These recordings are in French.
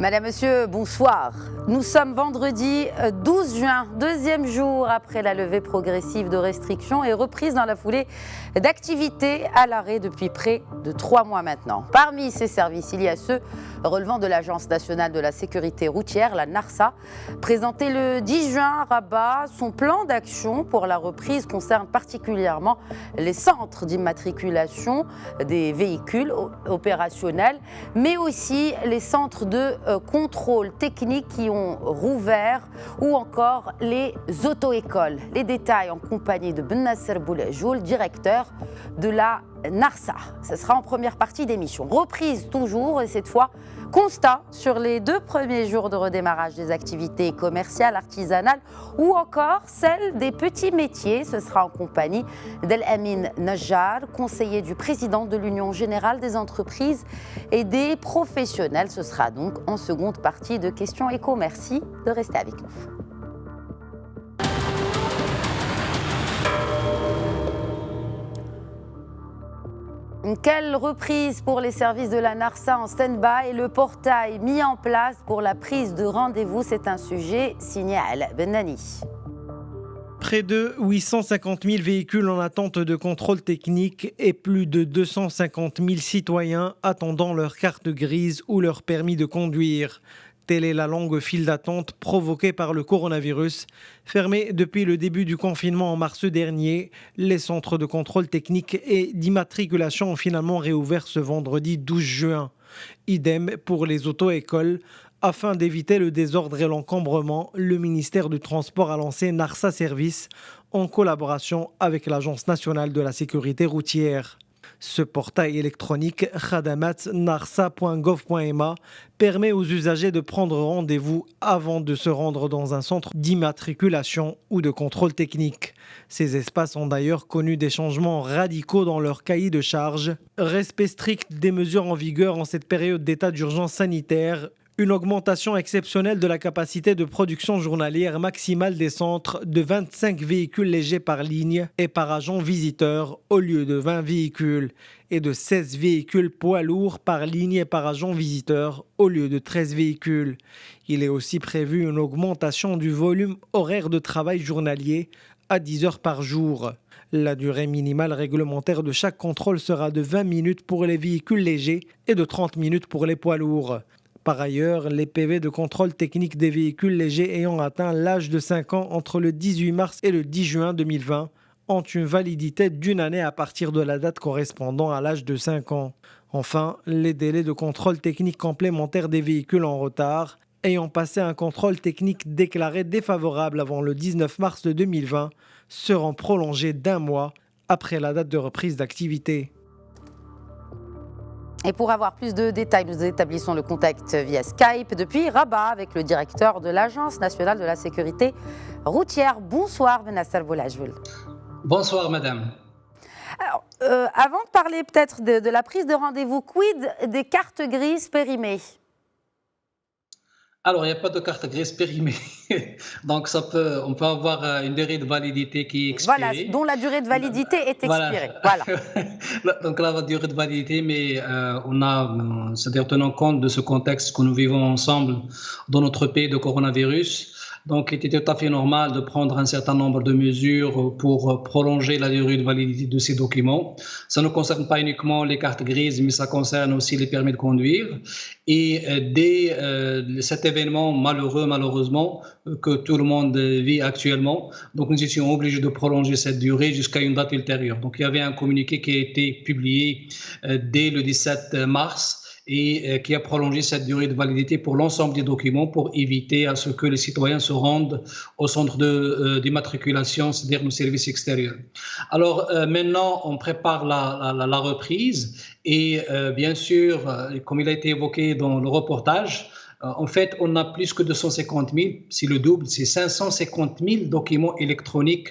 Madame, Monsieur, bonsoir. Nous sommes vendredi 12 juin, deuxième jour après la levée progressive de restrictions et reprise dans la foulée d'activités à l'arrêt depuis près de 3 mois maintenant. Parmi ces services, il y a ceux relevant de l'Agence nationale de la sécurité routière, la NARSA. Présenté le 10 juin à Rabat, son plan d'action pour la reprise concerne particulièrement les centres d'immatriculation des véhicules opérationnels, mais aussi les centres de contrôle technique qui ont rouvert ou encore les auto-écoles. Les détails en compagnie de Ben Nasser Boulajoul, directeur de la NARSA. Ce sera en première partie d'émission. Reprise toujours, et cette fois, constat sur les 2 premiers jours de redémarrage des activités commerciales, artisanales ou encore celles des petits métiers. Ce sera en compagnie d'El Amin Najjar, conseiller du président de l'Union générale des entreprises et des professionnels. Ce sera donc en seconde partie de Questions Éco. Merci de rester avec nous. Quelle reprise pour les services de la NARSA en stand-by et le portail mis en place pour la prise de rendez-vous, c'est un sujet signé Al Benani. Près de 850 000 véhicules en attente de contrôle technique et plus de 250 000 citoyens attendant leur carte grise ou leur permis de conduire. Telle est la longue file d'attente provoquée par le coronavirus. Fermés depuis le début du confinement en mars dernier, les centres de contrôle technique et d'immatriculation ont finalement réouvert ce vendredi 12 juin. Idem pour les auto-écoles. Afin d'éviter le désordre et l'encombrement, le ministère du Transport a lancé NARSA Service en collaboration avec l'Agence nationale de la sécurité routière. Ce portail électronique khadamatnarsa.gov.ma permet aux usagers de prendre rendez-vous avant de se rendre dans un centre d'immatriculation ou de contrôle technique. Ces espaces ont d'ailleurs connu des changements radicaux dans leur cahier de charges. Respect strict des mesures en vigueur en cette période d'état d'urgence sanitaire. Une augmentation exceptionnelle de la capacité de production journalière maximale des centres de 25 véhicules légers par ligne et par agent visiteur au lieu de 20 véhicules et de 16 véhicules poids lourds par ligne et par agent visiteur au lieu de 13 véhicules. Il est aussi prévu une augmentation du volume horaire de travail journalier à 10 heures par jour. La durée minimale réglementaire de chaque contrôle sera de 20 minutes pour les véhicules légers et de 30 minutes pour les poids lourds. Par ailleurs, les PV de contrôle technique des véhicules légers ayant atteint l'âge de 5 ans entre le 18 mars et le 10 juin 2020 ont une validité d'1 année à partir de la date correspondant à l'âge de 5 ans. Enfin, les délais de contrôle technique complémentaire des véhicules en retard ayant passé un contrôle technique déclaré défavorable avant le 19 mars 2020 seront prolongés d'1 mois après la date de reprise d'activité. Et pour avoir plus de détails, nous établissons le contact via Skype depuis Rabat avec le directeur de l'Agence nationale de la sécurité routière. Bonsoir, Ben Nasser Boulajoul. Bonsoir, madame. Alors, avant de parler peut-être de la prise de rendez-vous, quid des cartes grises périmées ? Alors, il n'y a pas de carte grise périmée. Donc, on peut avoir une durée de validité qui est expirée. Voilà, dont la durée de validité est expirée. Voilà. Donc, la durée de validité, mais c'est-à-dire tenant compte de ce contexte que nous vivons ensemble dans notre pays de coronavirus. Donc, il était tout à fait normal de prendre un certain nombre de mesures pour prolonger la durée de validité de ces documents. Ça ne concerne pas uniquement les cartes grises, mais ça concerne aussi les permis de conduire. Et dès cet événement malheureusement, que tout le monde vit actuellement, donc nous étions obligés de prolonger cette durée jusqu'à une date ultérieure. Donc, il y avait un communiqué qui a été publié dès le 17 mars. Et qui a prolongé cette durée de validité pour l'ensemble des documents pour éviter à ce que les citoyens se rendent au centre d'immatriculation, c'est-à-dire nos services extérieurs. Alors maintenant, on prépare la reprise et bien sûr, comme il a été évoqué dans le reportage, en fait, on a plus que 250 000, c'est le double, c'est 550 000 documents électroniques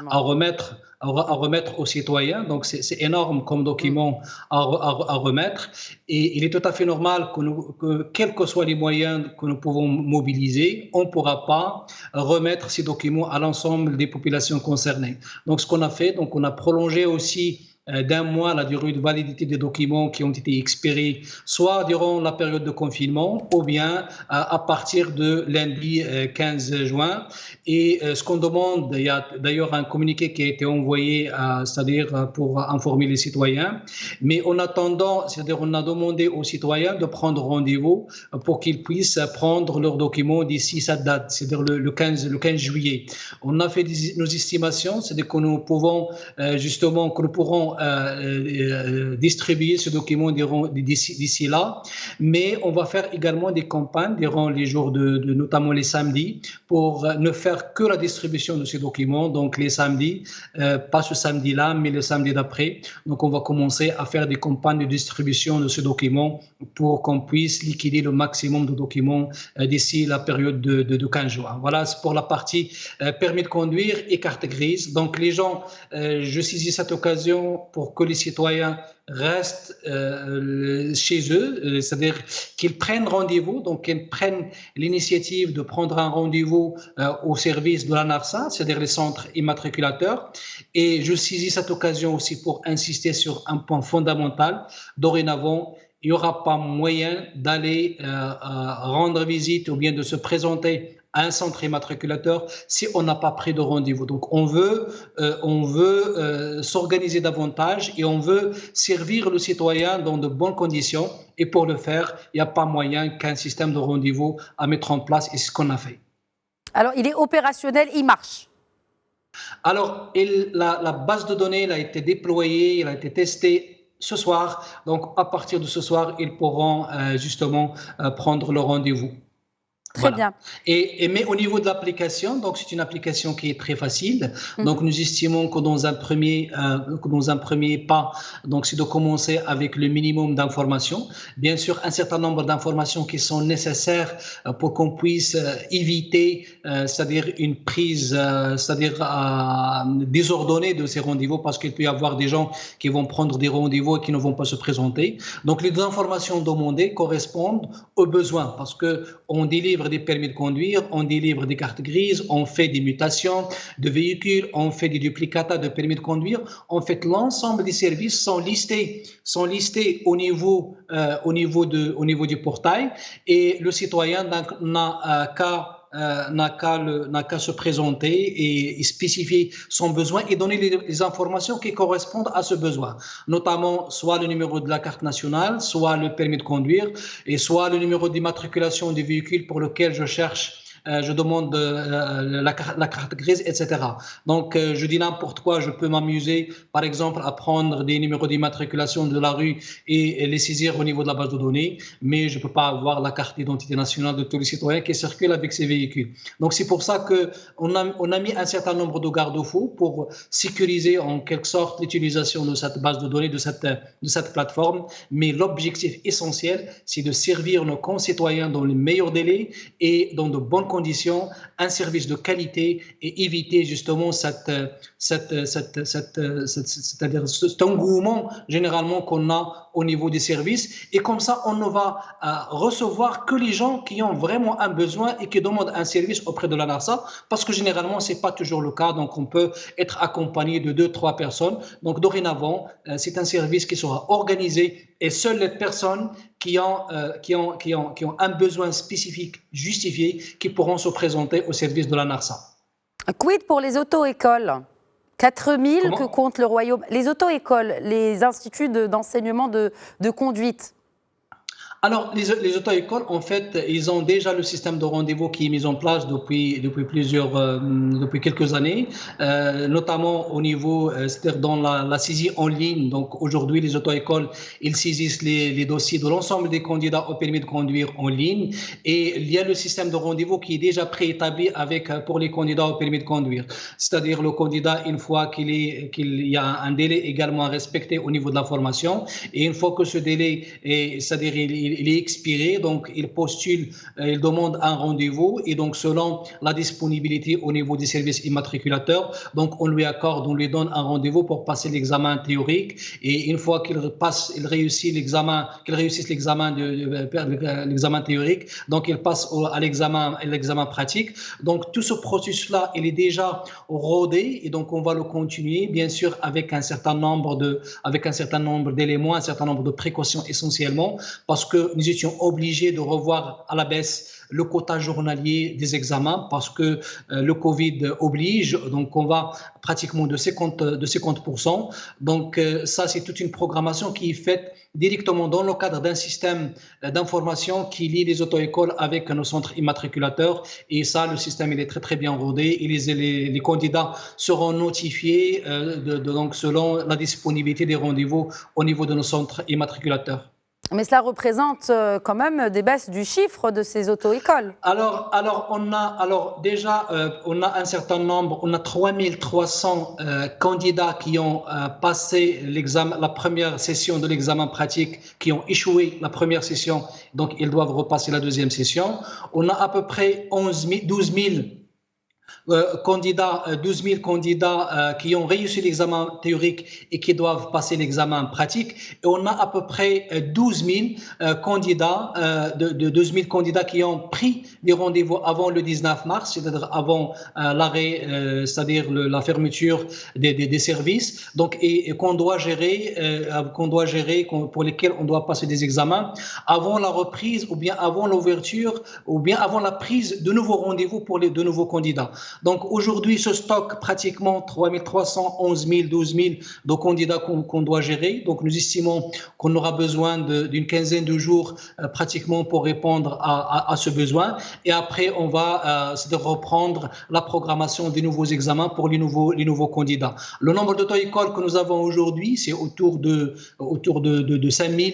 à remettre aux citoyens. Donc, c'est énorme comme document à remettre. Et il est tout à fait normal que quels que soient les moyens que nous pouvons mobiliser, on ne pourra pas remettre ces documents à l'ensemble des populations concernées. Donc, ce qu'on a fait, on a prolongé aussi d'un mois la durée de validité des documents qui ont été expirés, soit durant la période de confinement ou bien à partir de lundi 15 juin. Et ce qu'on demande, il y a d'ailleurs un communiqué qui a été envoyé, c'est-à-dire pour informer les citoyens. Mais en attendant, c'est-à-dire on a demandé aux citoyens de prendre rendez-vous pour qu'ils puissent prendre leurs documents d'ici cette date, c'est-à-dire le 15 juillet. On a fait nos estimations, c'est-à-dire que nous pouvons que nous pourrons distribuer ce document d'ici là, mais on va faire également des campagnes durant les jours notamment les samedis, pour ne faire que la distribution de ces documents, donc les samedis, pas ce samedi-là, mais le samedi d'après. Donc on va commencer à faire des campagnes de distribution de ce document pour qu'on puisse liquider le maximum de documents d'ici la période de 15 juin. Voilà, c'est pour la partie permis de conduire et carte grise. Donc les gens, je saisis cette occasion pour que les citoyens restent chez eux, c'est-à-dire qu'ils prennent rendez-vous, donc qu'ils prennent l'initiative de prendre un rendez-vous au service de l'ANARSA, c'est-à-dire les centres immatriculateurs. Et je saisis cette occasion aussi pour insister sur un point fondamental. Dorénavant, il n'y aura pas moyen d'aller rendre visite ou bien de se présenter à un centre immatriculateur si on n'a pas pris de rendez-vous. Donc on veut s'organiser davantage et on veut servir le citoyen dans de bonnes conditions. Et pour le faire, il n'y a pas moyen qu'un système de rendez-vous à mettre en place, et c'est ce qu'on a fait. Alors il est opérationnel, il marche. Alors la base de données elle a été déployée, elle a été testée ce soir. Donc à partir de ce soir, ils pourront justement prendre le rendez-vous. Très bien. Mais au niveau de l'application, donc c'est une application qui est très facile. Donc nous estimons que dans un premier pas, donc c'est de commencer avec le minimum d'informations. Bien sûr, un certain nombre d'informations qui sont nécessaires pour qu'on puisse éviter, c'est-à-dire une prise, désordonnée de ces rendez-vous, parce qu'il peut y avoir des gens qui vont prendre des rendez-vous et qui ne vont pas se présenter. Donc les informations demandées correspondent aux besoins, parce que on délivre des permis de conduire, on délivre des cartes grises, on fait des mutations de véhicules, on fait des duplicata de permis de conduire. En fait, l'ensemble des services sont listés au niveau du portail, et le citoyen n'a qu'à se présenter et spécifier son besoin et donner les informations qui correspondent à ce besoin, notamment soit le numéro de la carte nationale, soit le permis de conduire, et soit le numéro d'immatriculation du véhicule pour lequel je demande la carte grise, etc. Donc, je dis n'importe quoi, je peux m'amuser, par exemple, à prendre des numéros d'immatriculation de la rue et les saisir au niveau de la base de données, mais je ne peux pas avoir la carte d'identité nationale de tous les citoyens qui circulent avec ces véhicules. Donc, c'est pour ça qu'on a mis un certain nombre de garde-fous pour sécuriser en quelque sorte l'utilisation de cette base de données, de cette plateforme. Mais l'objectif essentiel, c'est de servir nos concitoyens dans les meilleurs délais et dans de bonnes conditions, un service de qualité, et éviter justement c'est-à-dire cet engouement généralement qu'on a au niveau des services. Et comme ça, on ne va recevoir que les gens qui ont vraiment un besoin et qui demandent un service auprès de l'ANARSA, parce que généralement, ce n'est pas toujours le cas. Donc, on peut être accompagné de 2-3 personnes. Donc, dorénavant, c'est un service qui sera organisé, et seules les personnes qui ont un besoin spécifique justifié qui pourront se présenter au service de l'ANARSA. Quid pour les auto-écoles ? 4000 que compte le Royaume. Les auto-écoles, les instituts d'enseignement de conduite. Alors, les auto-écoles, en fait, ils ont déjà le système de rendez-vous qui est mis en place depuis quelques années, notamment au niveau, c'est-à-dire dans la saisie en ligne. Donc, aujourd'hui, les auto-écoles, ils saisissent les dossiers de l'ensemble des candidats au permis de conduire en ligne, et il y a le système de rendez-vous qui est déjà préétabli pour les candidats au permis de conduire. C'est-à-dire le candidat, une fois qu'il y a un délai également à respecter au niveau de la formation, et une fois que ce délai est, c'est-à-dire il il est expiré, donc il postule, il demande un rendez-vous et donc selon la disponibilité au niveau des services immatriculateurs, donc on lui donne un rendez-vous pour passer l'examen théorique et une fois qu'il réussisse l'examen théorique, donc il passe à l'examen pratique. Donc tout ce processus-là, il est déjà rodé et donc on va le continuer, bien sûr, avec un certain nombre d'éléments, un certain nombre de précautions essentiellement, parce que nous étions obligés de revoir à la baisse le quota journalier des examens parce que le Covid oblige, donc on va pratiquement de 50%. Donc ça, c'est toute une programmation qui est faite directement dans le cadre d'un système d'information qui lie les auto-écoles avec nos centres immatriculateurs. Et ça, le système, il est très, très bien rodé. Et les candidats seront notifiés donc selon la disponibilité des rendez-vous au niveau de nos centres immatriculateurs. Mais cela représente quand même des baisses du chiffre de ces auto-écoles. Alors on a un certain nombre, on a 3300 candidats qui ont passé la première session de l'examen pratique, qui ont échoué la première session, donc ils doivent repasser la deuxième session. On a à peu près 12 000 candidats qui ont réussi l'examen théorique et qui doivent passer l'examen pratique. Et on a à peu près 12 000 candidats qui ont pris des rendez-vous avant le 19 mars, c'est-à-dire avant l'arrêt, c'est-à-dire la fermeture des services, donc et qu'on doit gérer, pour lesquels on doit passer des examens avant la reprise ou bien avant l'ouverture ou bien avant la prise de nouveaux rendez-vous pour les de nouveaux candidats. Donc aujourd'hui, ce stock pratiquement 3300, 11 000, 12 000 de candidats qu'on doit gérer. Donc nous estimons qu'on aura besoin d'une quinzaine de jours pratiquement pour répondre à ce besoin. Et après, on va reprendre la programmation des nouveaux examens pour les nouveaux candidats. Le nombre d'auto-écoles que nous avons aujourd'hui, c'est autour de 5 000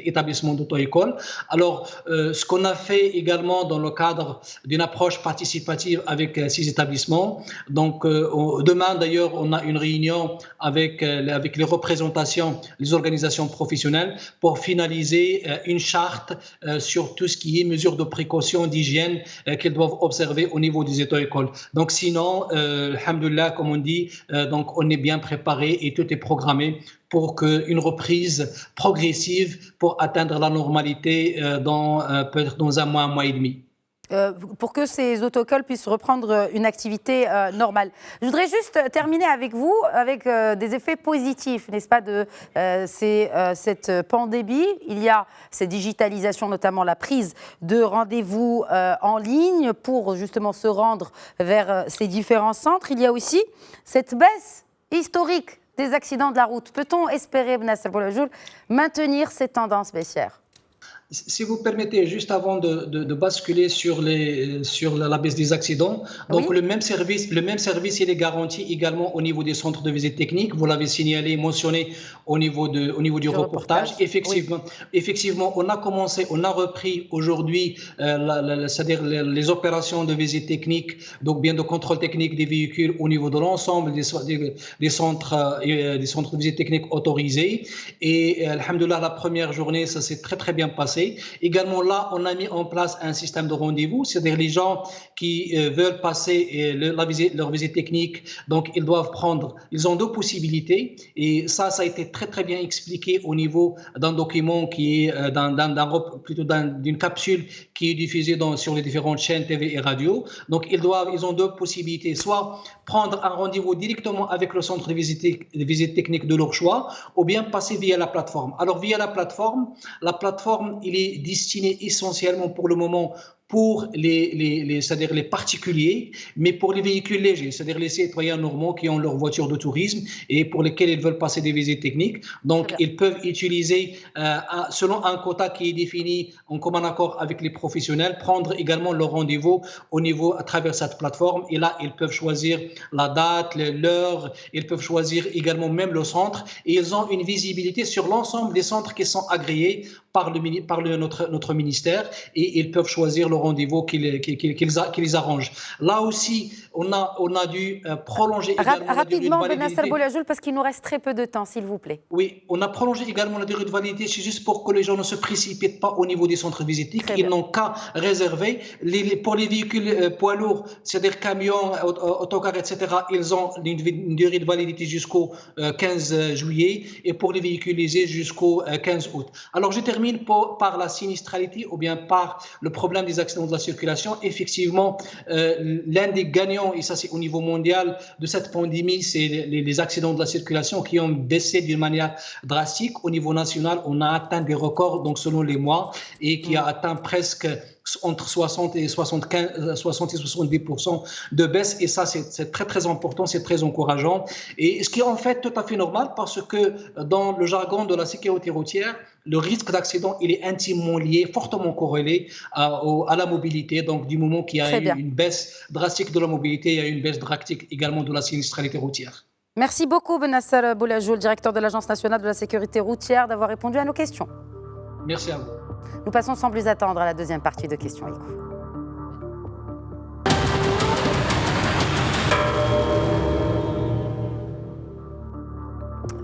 établissements d'auto-écoles. Alors, ce qu'on a fait également dans le cadre d'une approche participative avec 6 établissements. Donc, demain, d'ailleurs, on a une réunion avec les représentations, les organisations professionnelles pour finaliser une charte sur tout ce qui est mesures de précaution, d'hygiène qu'elles doivent observer au niveau des auto-écoles. Donc, sinon, alhamdoulilah, comme on dit, donc on est bien préparé et tout est programmé pour une reprise progressive pour atteindre la normalité peut-être dans un mois et demi. Pour que ces auto-écoles puissent reprendre une activité normale. Je voudrais juste terminer avec vous avec des effets positifs, n'est-ce pas, de cette pandémie. Il y a cette digitalisation, notamment la prise de rendez-vous en ligne pour justement se rendre vers ces différents centres. Il y a aussi cette baisse historique des accidents de la route. Peut-on espérer, Benasser Boulajoul, maintenir ces tendances baissières ? Si vous permettez, juste avant de basculer sur la baisse des accidents, donc oui. le même service, il est garanti également au niveau des centres de visite technique. Vous l'avez signalé, mentionné au niveau du reportage. Effectivement, on a repris aujourd'hui, c'est-à-dire les opérations de visite technique, donc bien de contrôle technique des véhicules au niveau de l'ensemble des centres de visite technique autorisés. Et alhamdoulilah, la première journée, ça s'est très très bien passé. Également là, on a mis en place un système de rendez-vous, c'est-à-dire les gens qui veulent passer leur visite technique, donc ils ont deux possibilités et ça a été très très bien expliqué au niveau d'un document qui est d'une capsule qui est diffusée sur les différentes chaînes TV et radio. Donc ils ont deux possibilités, soit prendre un rendez-vous directement avec le centre de visite technique de leur choix, ou bien passer via la plateforme. Alors via la plateforme, il est destiné essentiellement pour le moment pour c'est-à-dire les particuliers, mais pour les véhicules légers, c'est-à-dire les citoyens normaux qui ont leur voiture de tourisme et pour lesquels ils veulent passer des visites techniques. Donc, ils peuvent utiliser, selon un quota qui est défini en commun accord avec les professionnels, prendre également leur rendez-vous à travers cette plateforme. Et là, ils peuvent choisir la date, l'heure, ils peuvent choisir également même le centre. Et ils ont une visibilité sur l'ensemble des centres qui sont agréés par notre ministère et ils peuvent choisir le le rendez-vous qu'ils arrangent. Là aussi, on a dû prolonger également rapidement, la durée de validité. Benasser Boulajoul, parce qu'il nous reste très peu de temps, s'il vous plaît. Oui, on a prolongé également la durée de validité, c'est juste pour que les gens ne se précipitent pas au niveau des centres visités. Ils n'ont qu'à réserver. Pour les véhicules poids lourds, c'est-à-dire camions, autocars, etc., ils ont une durée de validité jusqu'au 15 juillet et pour les véhicules légers jusqu'au 15 août. Alors, je termine par la sinistralité ou bien par le problème des accidents de la circulation. Effectivement, l'un des gagnants, et ça c'est au niveau mondial, de cette pandémie, c'est les accidents de la circulation qui ont baissé d'une manière drastique. Au niveau national, on a atteint des records, donc selon les mois, et qui a atteint presque entre 60 et 70% de baisse, et ça c'est très très important, c'est très encourageant, et ce qui est en fait tout à fait normal parce que dans le jargon de la sécurité routière, le risque d'accident il est intimement lié, fortement corrélé à la mobilité. Donc du moment qu'il y a une baisse drastique de la mobilité, il y a une baisse drastique également de la sinistralité routière. Merci beaucoup Benasser Boulajoul, directeur de l'Agence nationale de la sécurité routière, d'avoir répondu à nos questions. Merci à vous. Nous passons sans plus attendre à la deuxième partie de Questions Écho.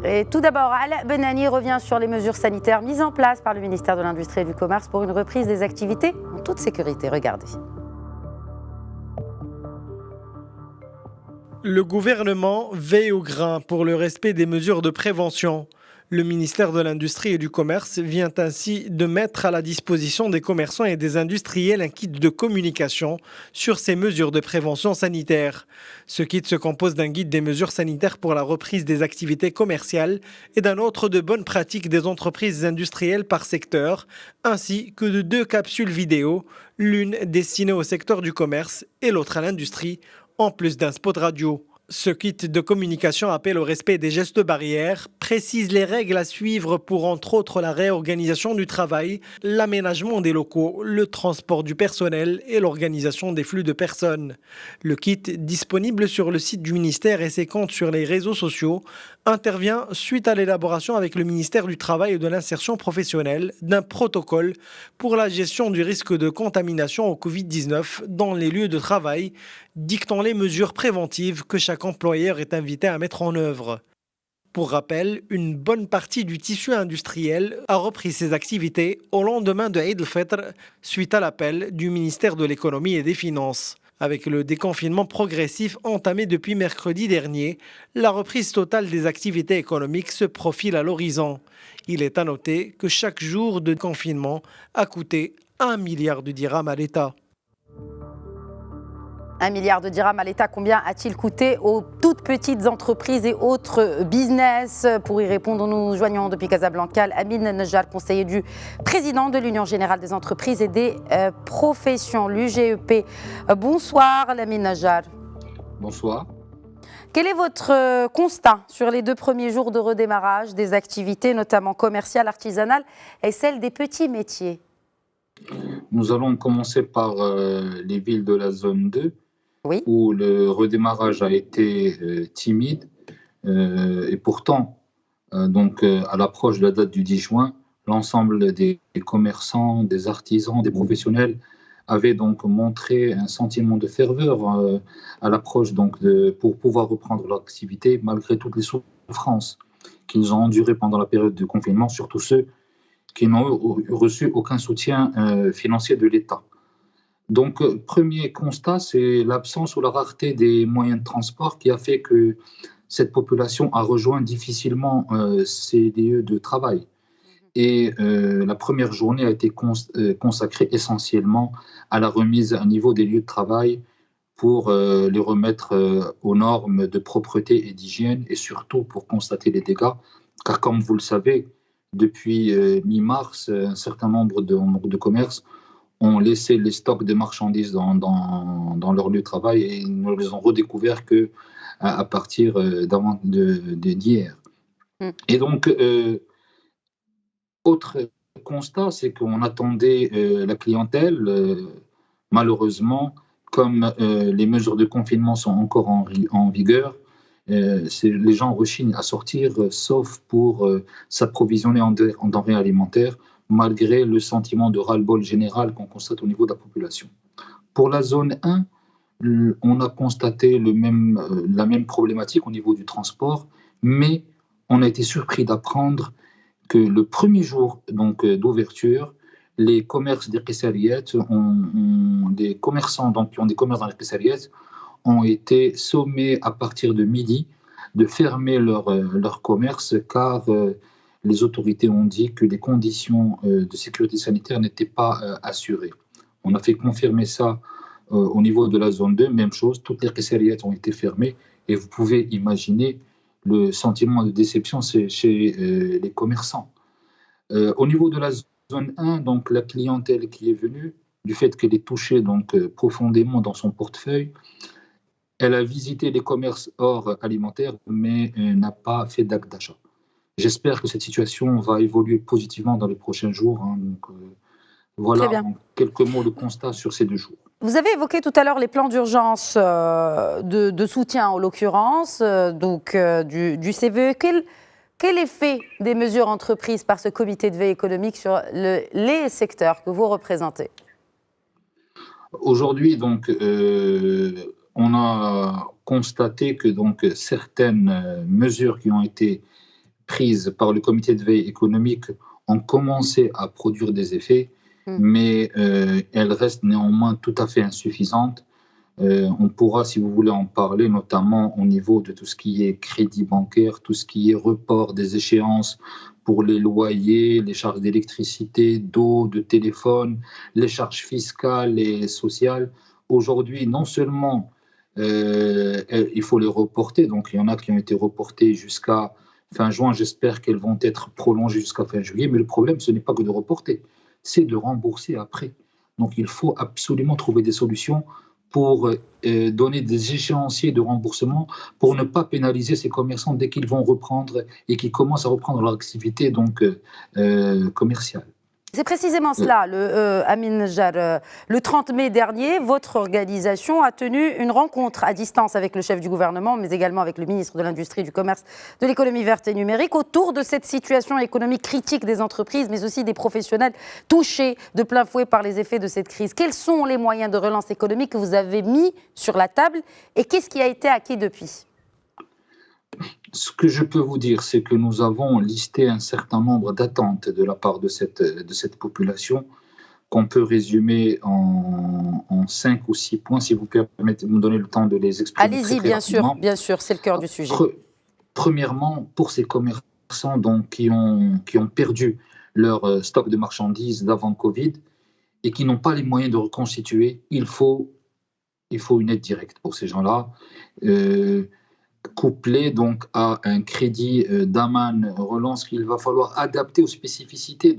Et tout d'abord, Ala Benani revient sur les mesures sanitaires mises en place par le ministère de l'Industrie et du Commerce pour une reprise des activités en toute sécurité. Regardez. Le gouvernement veille au grain pour le respect des mesures de prévention. Le ministère de l'Industrie et du Commerce vient ainsi de mettre à la disposition des commerçants et des industriels un kit de communication sur ces mesures de prévention sanitaire. Ce kit se compose d'un guide des mesures sanitaires pour la reprise des activités commerciales et d'un autre de bonnes pratiques des entreprises industrielles par secteur, ainsi que de 2 capsules vidéo, l'une destinée au secteur du commerce et l'autre à l'industrie, en plus d'un spot radio. Ce kit de communication appelle au respect des gestes barrières, précise les règles à suivre pour entre autres la réorganisation du travail, l'aménagement des locaux, le transport du personnel et l'organisation des flux de personnes. Le kit, disponible sur le site du ministère et ses comptes sur les réseaux sociaux, intervient suite à l'élaboration avec le ministère du Travail et de l'Insertion professionnelle d'un protocole pour la gestion du risque de contamination au Covid-19 dans les lieux de travail, dictant les mesures préventives que chaque employeur est invité à mettre en œuvre. Pour rappel, une bonne partie du tissu industriel a repris ses activités au lendemain de Eid al-Fitr suite à l'appel du ministère de l'Économie et des Finances. Avec le déconfinement progressif entamé depuis mercredi dernier, la reprise totale des activités économiques se profile à l'horizon. Il est à noter que chaque jour de confinement a coûté 1 milliard de dirhams à l'État. 1 milliard de dirhams à l'État, combien a-t-il coûté aux toutes petites entreprises et autres business? Pour y répondre, nous joignons depuis Casablanca Amin Najjar, conseiller du président de l'Union générale des entreprises et des professions, l'UGEP. Bonsoir Amin Najjar. Bonsoir. Quel est votre constat sur les 2 premiers jours de redémarrage des activités, notamment commerciales, artisanales et celles des petits métiers? Nous allons commencer par les villes de la zone 2. Oui. Où le redémarrage a été timide et pourtant, à l'approche de la date du 10 juin, l'ensemble des commerçants, des artisans, des professionnels avaient donc montré un sentiment de ferveur à l'approche pour pouvoir reprendre leur activité malgré toutes les souffrances qu'ils ont endurées pendant la période de confinement, surtout ceux qui n'ont reçu aucun soutien financier de l'État. Donc, premier constat, c'est l'absence ou la rareté des moyens de transport qui a fait que cette population a rejoint difficilement ces lieux de travail. Et la première journée a été consacrée essentiellement à la remise à niveau des lieux de travail pour les remettre aux normes de propreté et d'hygiène et surtout pour constater les dégâts. Car comme vous le savez, depuis mi-mars, un certain nombre de commerces ont laissé les stocks de marchandises dans leur lieu de travail et ils ne les ont redécouverts qu'à partir d'hier. Et donc, autre constat, c'est qu'on attendait la clientèle. Malheureusement, comme les mesures de confinement sont encore en vigueur, les gens rechignent à sortir, sauf pour s'approvisionner en denrées alimentaires, malgré le sentiment de ras-le-bol général qu'on constate au niveau de la population. Pour la zone 1, on a constaté la même problématique au niveau du transport, mais on a été surpris d'apprendre que le premier jour d'ouverture, les commerces des Qissariyat, des commerçants qui ont des commerces dans les Qissariyat, ont été sommés à partir de midi de fermer leur commerce car les autorités ont dit que les conditions de sécurité sanitaire n'étaient pas assurées. On a fait confirmer ça au niveau de la zone 2, même chose, toutes les Qissariyat ont été fermées et vous pouvez imaginer le sentiment de déception chez les commerçants. Au niveau de la zone 1, donc la clientèle qui est venue, du fait qu'elle est touchée profondément dans son portefeuille, elle a visité les commerces hors alimentaires, mais n'a pas fait d'acte d'achat. J'espère que cette situation va évoluer positivement dans les prochains jours. Voilà quelques mots de constat sur ces 2 jours. Vous avez évoqué tout à l'heure les plans d'urgence de soutien, en l'occurrence, du CVE. Quel effet des mesures entreprises par ce comité de veille économique sur les secteurs que vous représentez? Aujourd'hui, on a constaté que certaines mesures qui ont été prises par le comité de veille économique ont commencé à produire des effets, mais elles restent néanmoins tout à fait insuffisantes. On pourra, si vous voulez, en parler, notamment au niveau de tout ce qui est crédit bancaire, tout ce qui est report des échéances pour les loyers, les charges d'électricité, d'eau, de téléphone, les charges fiscales et sociales. Aujourd'hui, non seulement il faut les reporter, donc il y en a qui ont été reportées jusqu'à fin juin, j'espère qu'elles vont être prolongées jusqu'à fin juillet, mais le problème, ce n'est pas que de reporter, c'est de rembourser après. Donc il faut absolument trouver des solutions pour donner des échéanciers de remboursement pour ne pas pénaliser ces commerçants dès qu'ils vont reprendre et qu'ils commencent à reprendre leur activité commerciale. C'est précisément cela, Amin Nejjar. Le 30 mai dernier, votre organisation a tenu une rencontre à distance avec le chef du gouvernement, mais également avec le ministre de l'Industrie, du Commerce, de l'Économie verte et numérique, autour de cette situation économique critique des entreprises, mais aussi des professionnels touchés de plein fouet par les effets de cette crise. Quels sont les moyens de relance économique que vous avez mis sur la table et qu'est-ce qui a été acquis depuis ? Ce que je peux vous dire, c'est que nous avons listé un certain nombre d'attentes de la part de cette population qu'on peut résumer en 5 ou 6 points, si vous permettez de me donner le temps de les exprimer. Allez-y, bien sûr, c'est le cœur du sujet. Premièrement, pour ces commerçants qui ont perdu leur stock de marchandises d'avant Covid et qui n'ont pas les moyens de reconstituer, il faut une aide directe pour ces gens-là. Couplé à un crédit d'Aman relance qu'il va falloir adapter aux spécificités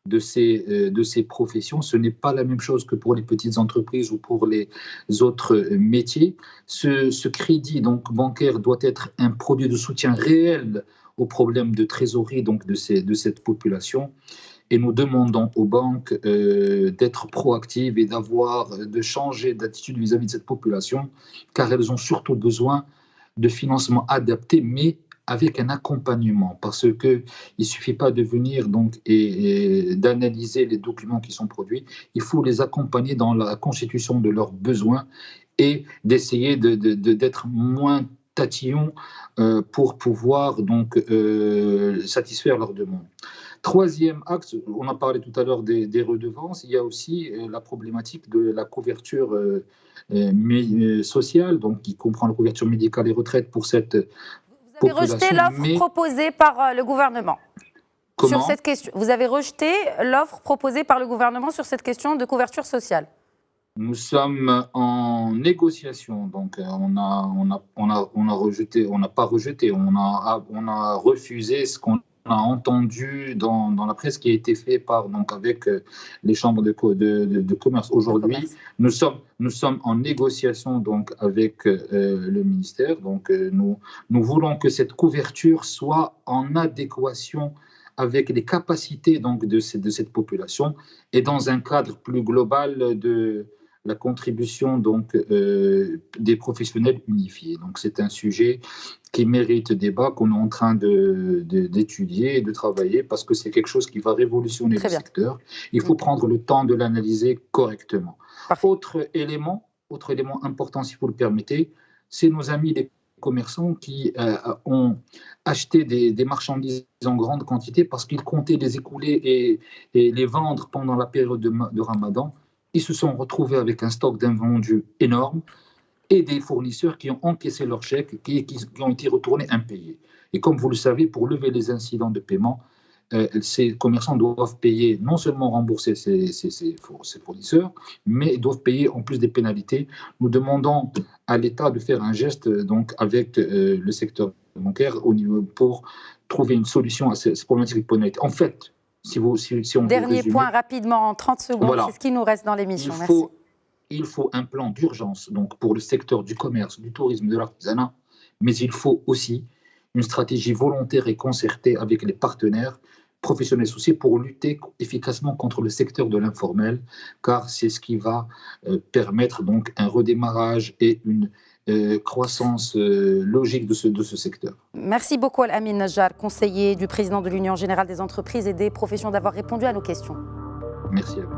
de ces professions. Ce n'est pas la même chose que pour les petites entreprises ou pour les autres métiers. Ce crédit bancaire doit être un produit de soutien réel aux problèmes de trésorerie de cette population. Et nous demandons aux banques d'être proactives et de changer d'attitude vis-à-vis de cette population, car elles ont surtout besoin de financement adapté, mais avec un accompagnement, parce qu'il ne suffit pas de venir et d'analyser les documents qui sont produits, il faut les accompagner dans la constitution de leurs besoins et d'essayer d'être moins tatillons pour pouvoir satisfaire leurs demandes. Troisième axe, on a parlé tout à l'heure des redevances, il y a aussi la problématique de la couverture sociale, qui comprend la couverture médicale et retraite pour cette population. Vous avez rejeté l'offre proposée par le gouvernement sur cette question. Vous avez rejeté l'offre proposée par le gouvernement sur cette question de couverture sociale. Nous sommes en négociation, on a rejeté, on n'a pas rejeté, on a refusé ce qu'on a entendu dans la presse qui a été fait avec les chambres de commerce. Aujourd'hui, nous sommes en négociation avec le ministère. Nous voulons que cette couverture soit en adéquation avec les capacités de cette population et dans un cadre plus global la contribution donc, des professionnels unifiés. Donc c'est un sujet qui mérite débat, qu'on est en train d'étudier et de travailler, parce que c'est quelque chose qui va révolutionner le secteur. Il faut prendre le temps de l'analyser correctement. Autre élément important, si vous le permettez, c'est nos amis les commerçants qui ont acheté des marchandises en grande quantité parce qu'ils comptaient les écouler et les vendre pendant la période de Ramadan. Ils se sont retrouvés avec un stock d'invendus énorme et des fournisseurs qui ont encaissé leurs chèques, qui ont été retournés impayés. Et comme vous le savez, pour lever les incidents de paiement, ces commerçants doivent payer, non seulement rembourser ces fournisseurs, mais doivent payer en plus des pénalités. Nous demandons à l'État de faire un geste donc, avec le secteur bancaire pour trouver une solution à ces problématiques de pénalité. En fait, si on Dernier point rapidement, en 30 secondes, voilà. C'est ce qui nous reste dans l'émission. Il faut un plan d'urgence donc, pour le secteur du commerce, du tourisme, de l'artisanat, mais il faut aussi une stratégie volontaire et concertée avec les partenaires professionnels associés pour lutter efficacement contre le secteur de l'informel, car c'est ce qui va permettre donc un redémarrage et une croissance logique de ce secteur. Merci beaucoup Al-Amin Najjar, conseiller du président de l'Union générale des entreprises et des professions, d'avoir répondu à nos questions. Merci à vous.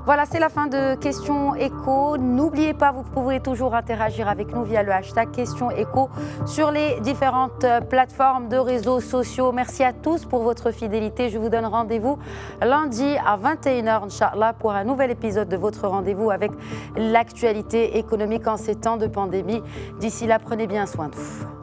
Voilà, c'est la fin de Questions Écho. N'oubliez pas, vous pouvez toujours interagir avec nous via le hashtag Questions Écho sur les différentes plateformes de réseaux sociaux. Merci à tous pour votre fidélité. Je vous donne rendez-vous lundi à 21h, Inch'Allah, pour un nouvel épisode de votre rendez-vous avec l'actualité économique en ces temps de pandémie. D'ici là, prenez bien soin de vous.